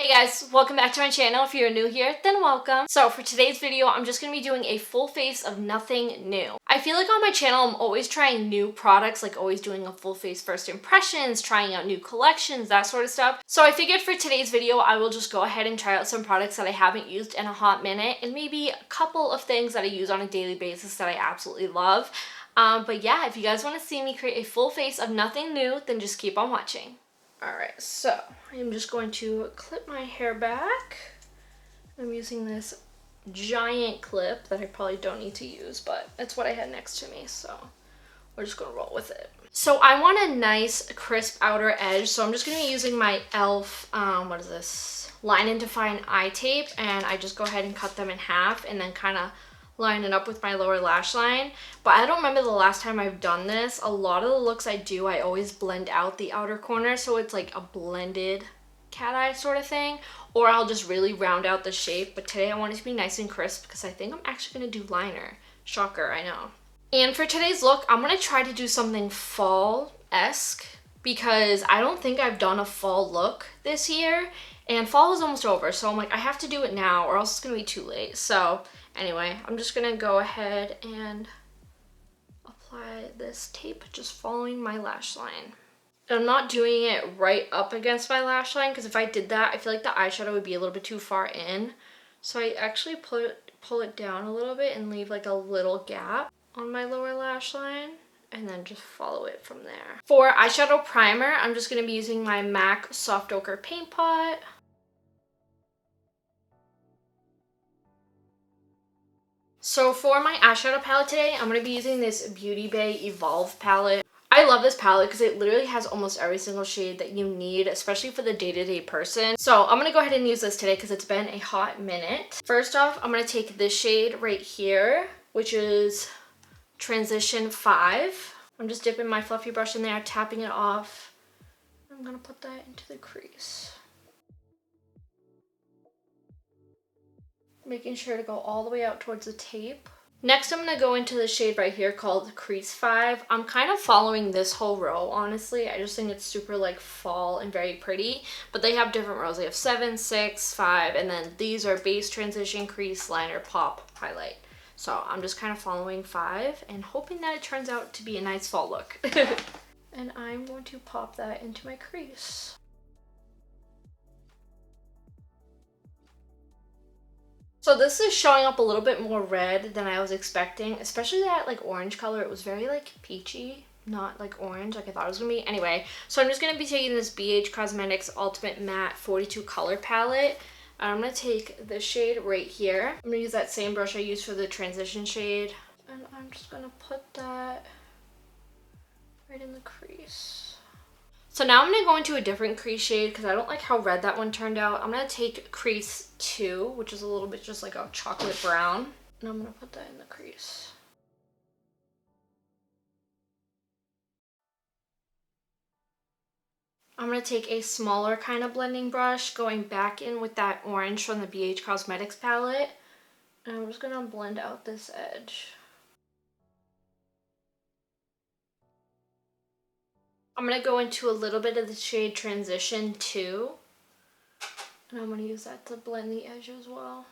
Hey guys, welcome back to my channel. If you're new here, then welcome. So for today's video, I'm just going to be doing a full face of nothing new. I feel like on my channel, I'm always trying new products, like always doing a full face first impressions, trying out new collections, that sort of stuff. So I figured for today's video, I will just go ahead and try out some products that I haven't used in a hot minute, and maybe a couple of things that I use on a daily basis that I absolutely love. But yeah, if you guys want to see me create a full face of nothing new, then just keep on watching. Alright, so I'm just going to clip my hair back. I'm using this giant clip that I probably don't need to use, but it's what I had next to me, so we're just going to roll with it. So I want a nice crisp outer edge, so I'm just going to be using my e.l.f. What is this? Line and Define eye tape, and I just go ahead and cut them in half and then kind of line it up with my lower lash line. But I don't remember the last time I've done this. A lot of the looks I do, I always blend out the outer corner, so it's like a blended cat eye sort of thing, or I'll just really round out the shape. But today I want it to be nice and crisp because I think I'm actually going to do liner. Shocker, I know. And for today's look, I'm going to try to do something fall-esque because I don't think I've done a fall look this year, and fall is almost over, so I'm like, I have to do it now or else it's going to be too late. So anyway, I'm just going to go ahead and apply this tape, just following my lash line. And I'm not doing it right up against my lash line because if I did that, I feel like the eyeshadow would be a little bit too far in. So I actually pull it down a little bit and leave like a little gap on my lower lash line, and then just follow it from there. For eyeshadow primer, I'm just going to be using my MAC Soft Ochre Paint Pot. So for my eyeshadow palette today, I'm going to be using this Beauty Bay Evolve palette. I love this palette because it literally has almost every single shade that you need, especially for the day-to-day person. So I'm going to go ahead and use this today because it's been a hot minute. First off, I'm going to take this shade right here, which is Transition 5. I'm just dipping my fluffy brush in there, tapping it off. I'm going to put that into the crease. Making sure to go all the way out towards the tape. Next, I'm going to go into the shade right here called Crease 5. I'm kind of following this whole row, honestly. I just think it's super like fall and very pretty. But they have different rows. They have 7, 6, 5, and then these are base, transition, crease, liner, pop, highlight. So I'm just kind of following 5 and hoping that it turns out to be a nice fall look. And I'm going to pop that into my crease. So this is showing up a little bit more red than I was expecting, especially that like orange color. It was very like peachy, not like orange like I thought it was gonna be. Anyway, so I'm just gonna be taking this BH Cosmetics Ultimate Matte 42 color palette. I'm gonna take the shade right here. I'm gonna use that same brush I used for the transition shade, and I'm just gonna put that right in the crease. So now I'm going to go into a different crease shade because I don't like how red that one turned out. I'm going to take crease 2, which is a little bit just like a chocolate brown, and I'm going to put that in the crease. I'm going to take a smaller kind of blending brush, going back in with that orange from the BH Cosmetics palette, and I'm just going to blend out this edge. I'm going to go into a little bit of the shade Transition 2, and I'm going to use that to blend the edge as well.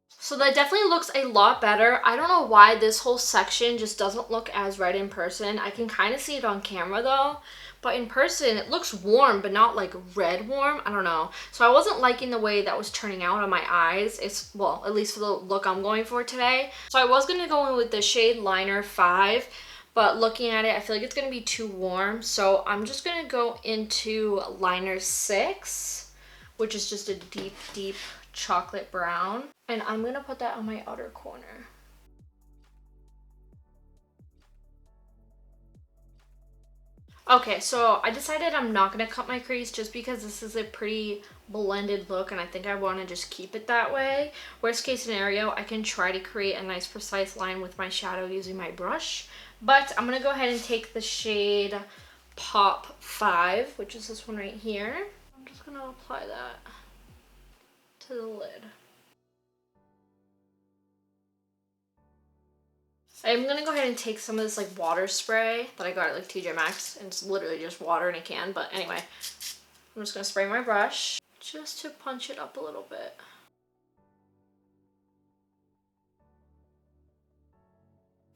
So that definitely looks a lot better. I don't know why this whole section just doesn't look as red in person. I can kind of see it on camera though, but in person it looks warm, but not like red warm. I don't know. So I wasn't liking the way that was turning out on my eyes. It's, well, at least for the look I'm going for today. So I was going to go in with the shade Liner 5, but looking at it, I feel like it's going to be too warm. So I'm just going to go into Liner 6, which is just a deep, deep chocolate brown, and I'm gonna put that on my outer corner. Okay, so I decided I'm not gonna cut my crease just because this is a pretty blended look and I think I want to just keep it that way. Worst case scenario, I can try to create a nice precise line with my shadow using my brush, but I'm gonna go ahead and take the shade Pop 5, which is this one right here. I'm just gonna apply that to the lid. I'm gonna go ahead and take some of this like water spray that I got at like TJ Maxx, and it's literally just water in a can, but anyway, I'm just gonna spray my brush just to punch it up a little bit.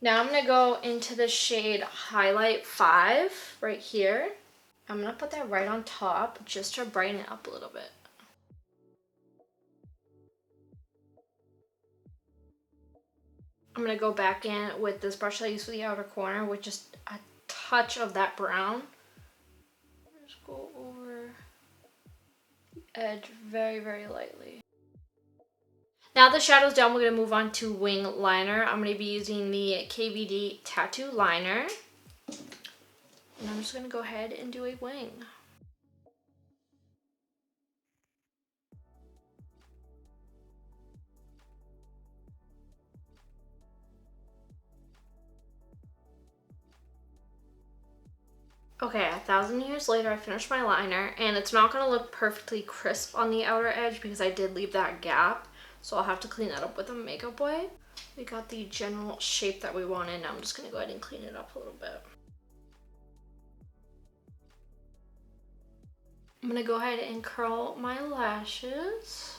Now I'm gonna go into the shade Highlight 5 right here. I'm gonna put that right on top just to brighten it up a little bit. I'm gonna go back in with this brush I used for the outer corner with just a touch of that brown. Just go over the edge very, very lightly. Now the shadow's done, we're gonna move on to wing liner. I'm gonna be using the KVD Tattoo Liner. And I'm just gonna go ahead and do a wing. Okay, 1,000 years later, I finished my liner, and it's not going to look perfectly crisp on the outer edge because I did leave that gap, so I'll have to clean that up with a makeup wipe. We got the general shape that we wanted. Now I'm just going to go ahead and clean it up a little bit. I'm going to go ahead and curl my lashes.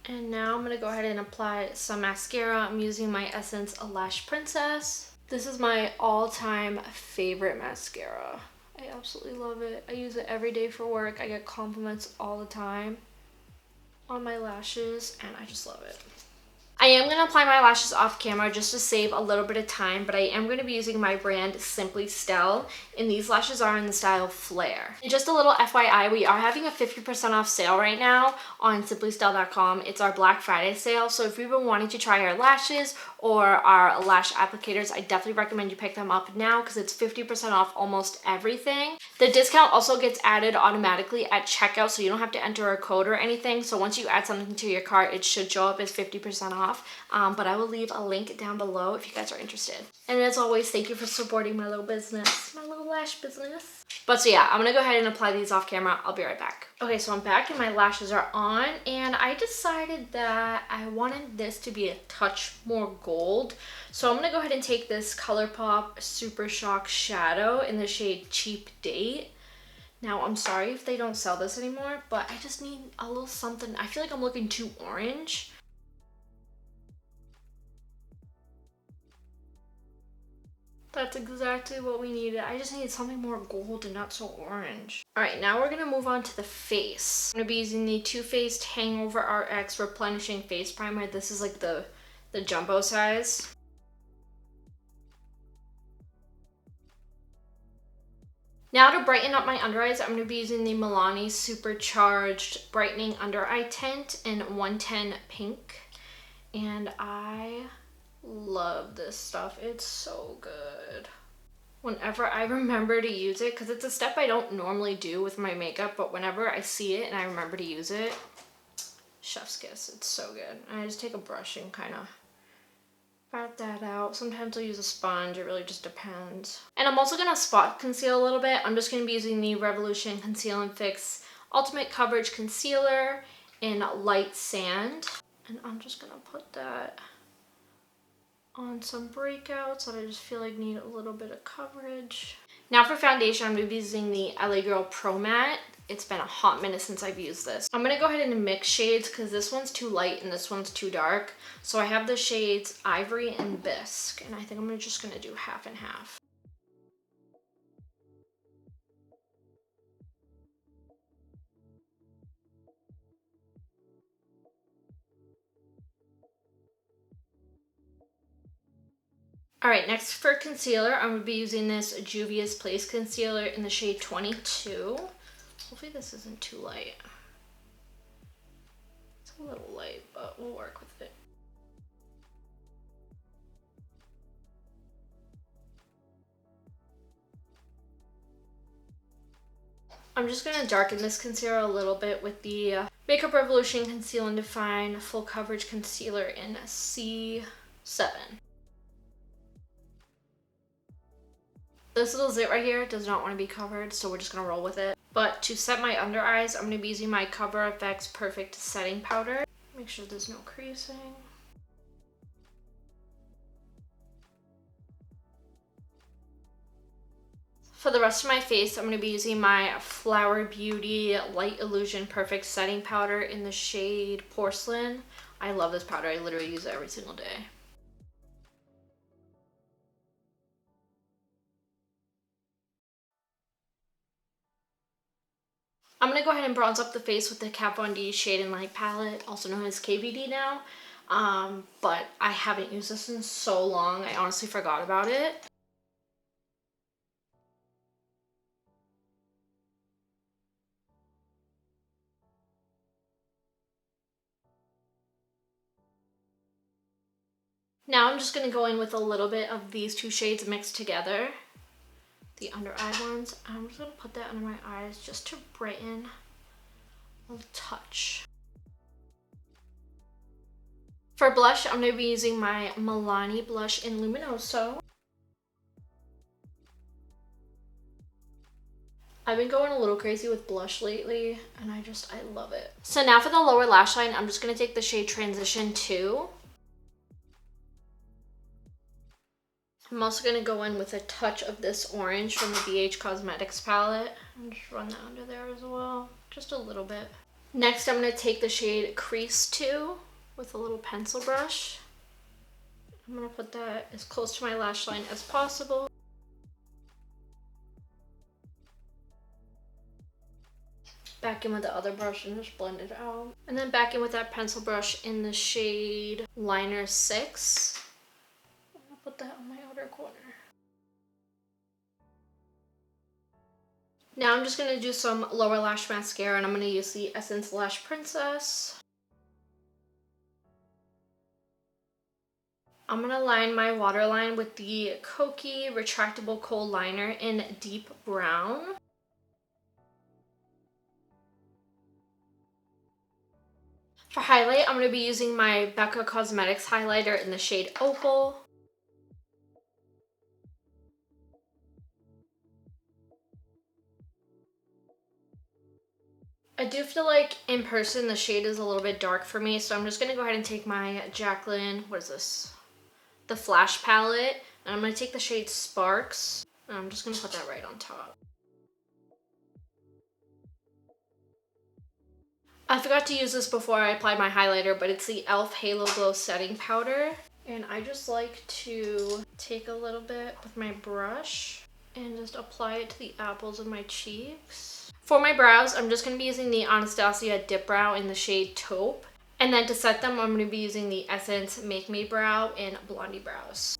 And now I'm going to go ahead and apply some mascara. I'm using my Essence Lash Princess. This is my all-time favorite mascara. I absolutely love it. I use it every day for work. I get compliments all the time on my lashes, and I just love it. I am going to apply my lashes off camera just to save a little bit of time, but I am going to be using my brand Simply Style, and these lashes are in the style Flare. And just a little FYI, we are having a 50% off sale right now on simplystyle.com. It's our Black Friday sale, so if you've been wanting to try our lashes or our lash applicators, I definitely recommend you pick them up now because it's 50% off almost everything. The discount also gets added automatically at checkout, so you don't have to enter a code or anything. So once you add something to your cart, it should show up as 50% off. But I will leave a link down below if you guys are interested. And as always, thank you for supporting my little business, my little lash business. But so yeah, I'm gonna go ahead and apply these off camera. I'll be right back. Okay, so I'm back and my lashes are on, and I decided that I wanted this to be a touch more gold. So I'm gonna go ahead and take this Colourpop Super Shock Shadow in the shade Cheap Date. Now, I'm sorry if they don't sell this anymore, but I just need a little something. I feel like I'm looking too orange. That's exactly what we needed. I just needed something more gold and not so orange. All right, now we're gonna move on to the face. I'm gonna be using the Too Faced Hangover RX Replenishing Face Primer. This is like the jumbo size. Now to brighten up my under eyes, I'm gonna be using the Milani Supercharged Brightening Under Eye Tint in 110 Pink. And I love this stuff. It's so good. Whenever I remember to use it, because it's a step I don't normally do with my makeup, but whenever I see it and I remember to use it, chef's kiss. It's so good. And I just take a brush and kind of pat that out. Sometimes I'll use a sponge. It really just depends. And I'm also going to spot conceal a little bit. I'm just going to be using the Revolution Conceal and Fix Ultimate Coverage Concealer in Light Sand. And I'm just going to put that on some breakouts that I just feel like need a little bit of coverage. Now for foundation, I'm going to be using the LA Girl Pro Matte. It's been a hot minute since I've used this. I'm going to go ahead and mix shades because this one's too light and this one's too dark. So I have the shades Ivory and Bisque, and I think I'm just going to do half and half. Alright, next for concealer, I'm going to be using this Juvia's Place concealer in the shade 22. Hopefully this isn't too light. It's a little light, but we'll work with it. I'm just going to darken this concealer a little bit with the Makeup Revolution Conceal and Define Full Coverage Concealer in C7. This little zit right here does not want to be covered, so we're just going to roll with it. But to set my under eyes, I'm going to be using my Cover FX Perfect Setting Powder. Make sure there's no creasing. For the rest of my face, I'm going to be using my Flower Beauty Light Illusion Perfect Setting Powder in the shade Porcelain. I love this powder. I literally use it every single day. I'm going to go ahead and bronze up the face with the Kat Von D Shade and Light palette, also known as KVD now. But I haven't used this in so long. I honestly forgot about it. Now I'm just going to go in with a little bit of these two shades mixed together, the under eye ones. I'm just going to put that under my eyes just to brighten a touch. For blush, I'm going to be using my Milani blush in Luminoso. I've been going a little crazy with blush lately, and I love it. So now for the lower lash line, I'm just going to take the shade Transition 2. I'm also going to go in with a touch of this orange from the BH Cosmetics palette and just run that under there as well, just a little bit. Next, I'm going to take the shade Crease 2 with a little pencil brush. I'm going to put that as close to my lash line as possible. Back in with the other brush and just blend it out. And then back in with that pencil brush in the shade Liner 6. Put that on my outer corner. Now I'm just going to do some lower lash mascara, and I'm going to use the Essence Lash Princess. I'm going to line my waterline with the Kokie Retractable Kohl Liner in Deep Brown. For highlight, I'm going to be using my Becca Cosmetics highlighter in the shade Opal. I do feel like in person the shade is a little bit dark for me, so I'm just going to go ahead and take my Jaclyn, what is this? The Flash palette, and I'm going to take the shade Sparks, and I'm just going to put that right on top. I forgot to use this before I applied my highlighter, but it's the e.l.f. Halo Glow Setting Powder, and I just like to take a little bit with my brush and just apply it to the apples of my cheeks. For my brows, I'm just going to be using the Anastasia Dip Brow in the shade Taupe. And then to set them, I'm going to be using the Essence Make Me Brow in Blondie Brows.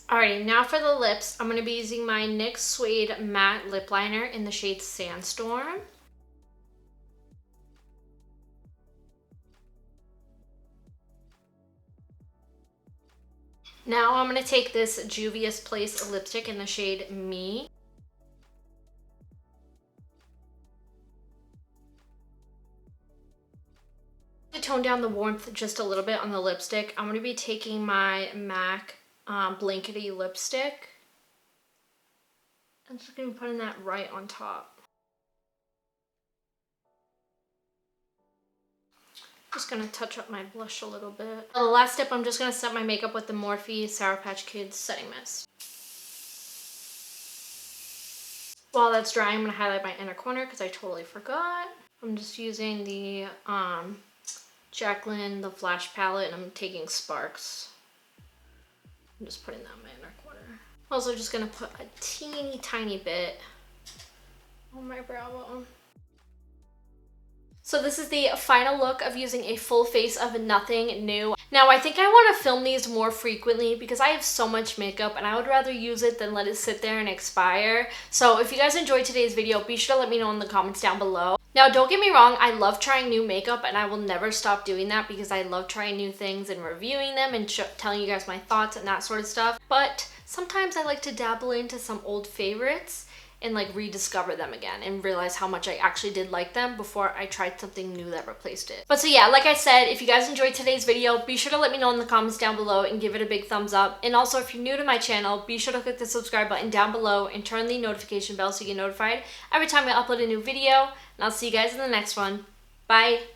Alrighty, now for the lips, I'm going to be using my NYX Suede Matte Lip Liner in the shade Sandstorm. Now I'm going to take this Juvia's Place lipstick in the shade Me. To tone down the warmth just a little bit on the lipstick, I'm going to be taking my MAC Blankety lipstick. I'm just going to be putting that right on top. Just going to touch up my blush a little bit. The last step, I'm just going to set my makeup with the Morphe Sour Patch Kids Setting Mist. While that's drying, I'm going to highlight my inner corner because I totally forgot. I'm just using the Jaclyn, the Flash palette, and I'm taking Sparks. I'm just putting that in my inner corner. Also just going to put a teeny tiny bit on my brow bone. So this is the final look of using a full face of nothing new. Now I think I want to film these more frequently because I have so much makeup and I would rather use it than let it sit there and expire. So if you guys enjoyed today's video, be sure to let me know in the comments down below. Now don't get me wrong, I love trying new makeup and I will never stop doing that because I love trying new things and reviewing them and telling you guys my thoughts and that sort of stuff. But sometimes I like to dabble into some old favorites. and like rediscover them again and realize how much I actually did like them before I tried something new that replaced it. But so yeah, like I said, if you guys enjoyed today's video, be sure to let me know in the comments down below and give it a big thumbs up. And also, if you're new to my channel, be sure to click the subscribe button down below and turn the notification bell so you get notified every time I upload a new video. And I'll see you guys in the next one. Bye!